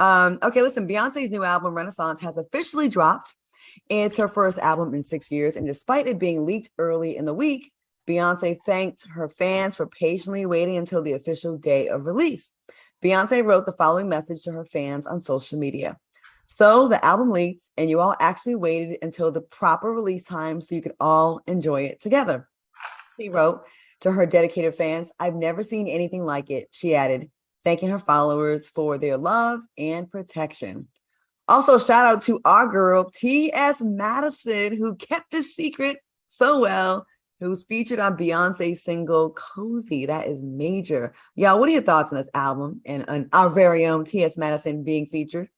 Okay, listen, Beyonce's new album, Renaissance, has officially dropped. It's her first album in 6 years. And despite it being leaked early in the week, Beyonce thanked her fans for patiently waiting until the official day of release. Beyonce wrote the following message to her fans on social media. So the album leaked, and you all actually waited until the proper release time so you could all enjoy it together. She wrote to her dedicated fans, I've never seen anything like it, she added, thanking her followers for their love and protection. Also, shout out to our girl, T.S. Madison, who kept this secret so well, who's featured on Beyonce's single Cozy. That is major. Y'all, what are your thoughts on this album and our very own T.S. Madison being featured?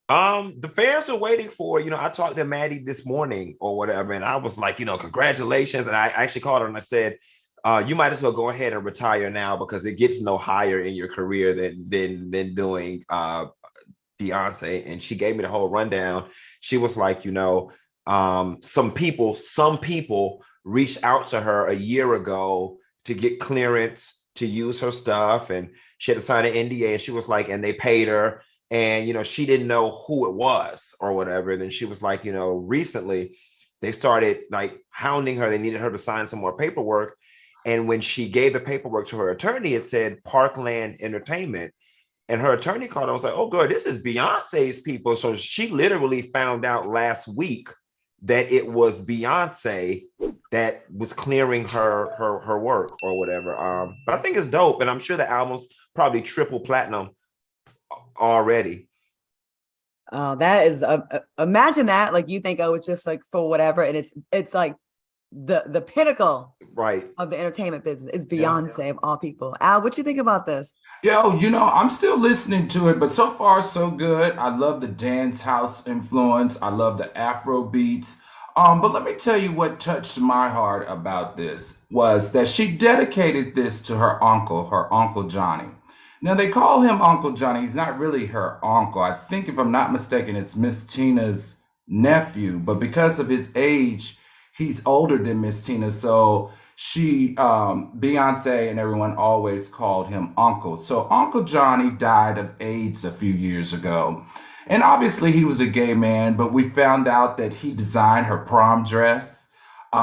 The fans are waiting for, I talked to Maddie this morning or whatever, and I was like, congratulations. And I actually called her and I said, you might as well go ahead and retire now because it gets no higher in your career than doing Beyonce. And she gave me the whole rundown. She was like, some people reached out to her a year ago to get clearance to use her stuff, and she had to sign an NDA, and she was like, and they paid her, and she didn't know who it was or whatever. And then she was like, recently they started like hounding her. They needed her to sign some more paperwork, and when she gave the paperwork to her attorney, it said Parkland Entertainment. And her attorney called and was like, oh, girl, this is Beyonce's people. So she literally found out last week that it was Beyonce that was clearing her work or whatever. But I think it's dope. And I'm sure the album's probably triple platinum already. Oh, that is, imagine that. Like you think, oh, it's just like for whatever. And it's like the pinnacle right of the entertainment business is Beyonce of all people. Al, what you think about this? Yo, I'm still listening to it, but so far so good. I love the dance house influence. I love the Afro beats. But let me tell you what touched my heart about this was that she dedicated this to her Uncle Johnny. Now they call him Uncle Johnny. He's not really her uncle. I think if I'm not mistaken, it's Miss Tina's nephew, but because of his age, he's older than Miss Tina. So Beyonce and everyone always called him Uncle. So Uncle Johnny died of AIDS a few years ago. And obviously he was a gay man, but we found out that he designed her prom dress.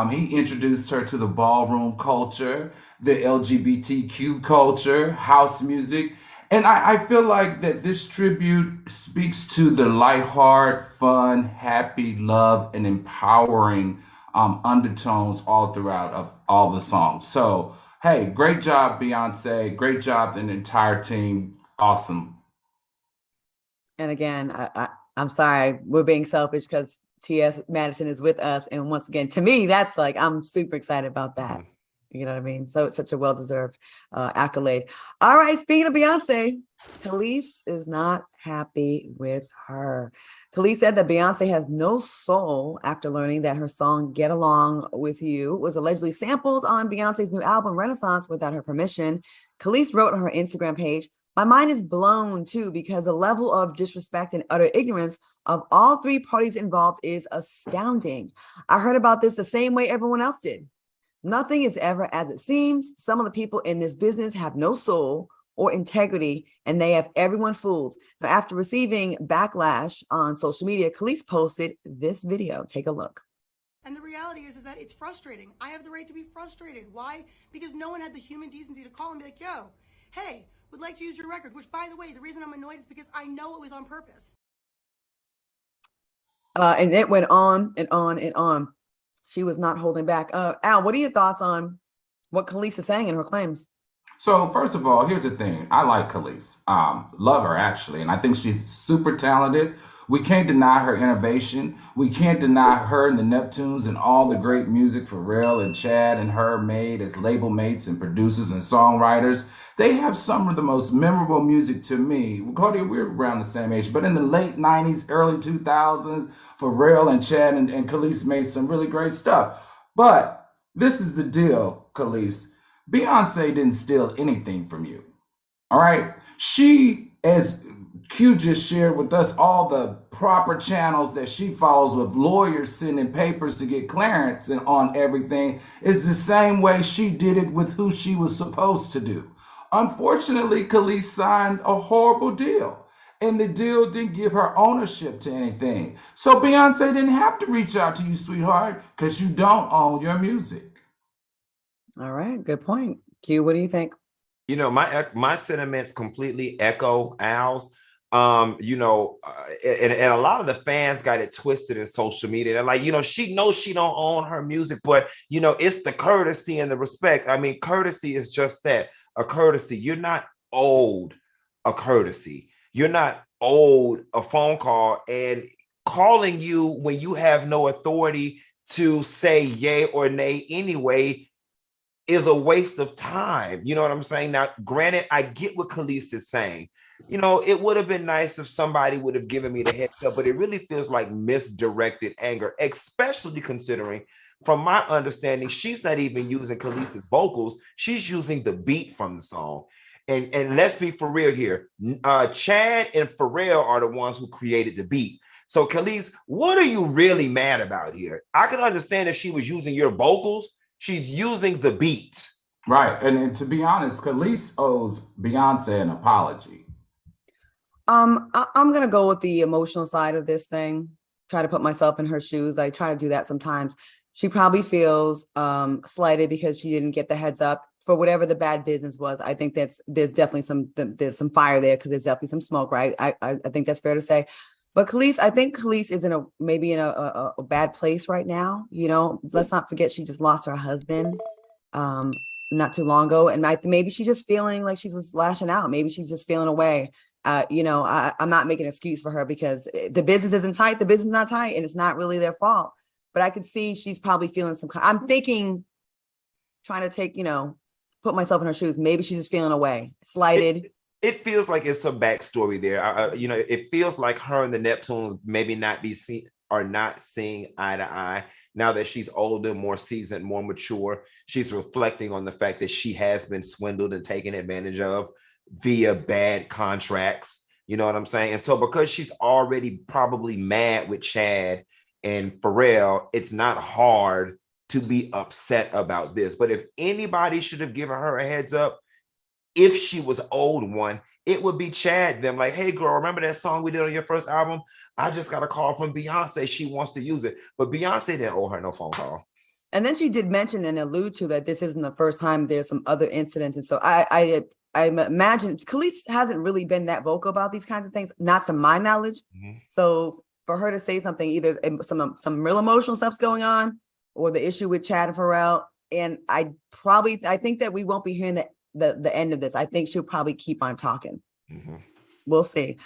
He introduced her to the ballroom culture, the LGBTQ culture, house music. And I feel like that this tribute speaks to the lighthearted, fun, happy, love, and empowering undertones all throughout of all the songs. So, hey, great job, Beyonce. Great job, the entire team. Awesome. And again, I'm sorry, we're being selfish because T.S. Madison is with us. And once again, to me, that's like, I'm super excited about that. You know what I mean? So it's such a well-deserved accolade. All right, speaking of Beyonce, Kelis is not happy with her. Kelis said that Beyonce has no soul after learning that her song Get Along With You was allegedly sampled on Beyonce's new album Renaissance without her permission. Kelis wrote on her Instagram page, my mind is blown too because the level of disrespect and utter ignorance of all three parties involved is astounding. I heard about this the same way everyone else did. Nothing is ever as it seems. Some of the people in this business have no soul or integrity, and they have everyone fooled. Now, after receiving backlash on social media, Kelis posted this video. Take a look. And the reality is that it's frustrating. I have the right to be frustrated. Why? Because no one had the human decency to call and be like, yo, hey, would like to use your record. Which, by the way, the reason I'm annoyed is because I know it was on purpose. And it went on and on and on. She was not holding back. Al, what are your thoughts on what Kelis is saying in her claims? So first of all, here's the thing. I like Kelis. Love her, actually. And I think she's super talented. We can't deny her innovation. We can't deny her and the Neptunes and all the great music Pharrell and Chad and her made as label mates and producers and songwriters. They have some of the most memorable music to me. Claudia, we're around the same age, but in the late 90s, early 2000s, Pharrell and Chad and Kelis made some really great stuff. But this is the deal, Kelis. Beyonce didn't steal anything from you. All right? She, as Q just shared with us, all the proper channels that she follows with lawyers sending papers to get clearance and on everything is the same way she did it with who she was supposed to do. Unfortunately, Kelis signed a horrible deal, and the deal didn't give her ownership to anything. So Beyonce didn't have to reach out to you, sweetheart, because you don't own your music. All right, good point. Q, what do you think? You know, my sentiments completely echo Al's. And a lot of the fans got it twisted in social media. They're like, she knows she don't own her music, but it's the courtesy and the respect. I mean, courtesy is just that, a courtesy. You're not owed a courtesy. You're not owed a phone call, and calling you when you have no authority to say yay or nay anyway is a waste of time. You know what I'm saying? Now, granted, I get what Kelis is saying. It would have been nice if somebody would have given me the heads up, but it really feels like misdirected anger, especially considering, from my understanding, she's not even using Kelis's vocals. She's using the beat from the song. And let's be for real here. Chad and Pharrell are the ones who created the beat. So Kelis, what are you really mad about here? I can understand if she was using your vocals. She's using the beat. Right. And to be honest, Kelis owes Beyonce an apology. I'm gonna go with the emotional side of this thing. Try to put myself in her shoes. I try to do that sometimes. She probably feels slighted because she didn't get the heads up for whatever the bad business was. I think there's definitely some fire there, because there's definitely some smoke, right? I think that's fair to say. But I think Kelis is maybe in a bad place right now. Let's not forget she just lost her husband not too long ago, and maybe she's just feeling like she's just lashing out. Maybe she's just feeling away. I'm not making an excuse for her, because the business isn't tight. The business is not tight, and it's not really their fault. But I could see she's probably feeling I'm thinking, trying to take, put myself in her shoes. Maybe she's just feeling away, slighted. It feels like it's some backstory there. It feels like her and the Neptunes maybe not seeing eye to eye. Now that she's older, more seasoned, more mature, she's reflecting on the fact that she has been swindled and taken advantage of via bad contracts. You know what I'm saying? And so because she's already probably mad with Chad and Pharrell, it's not hard to be upset about this. But if anybody should have given her a heads up, if she was owed one, it would be Chad. Them like, hey girl, remember that song we did on your first album? I just got a call from Beyonce. She wants to use it. But Beyonce didn't owe her no phone call. And then she did mention and allude to that this isn't the first time. There's some other incidents. And so I imagine Kelis hasn't really been that vocal about these kinds of things, not to my knowledge. Mm-hmm. So for her to say something, either some real emotional stuff's going on, or the issue with Chad and Pharrell, and I think that we won't be hearing the end of this. I think she'll probably keep on talking. Mm-hmm. We'll see.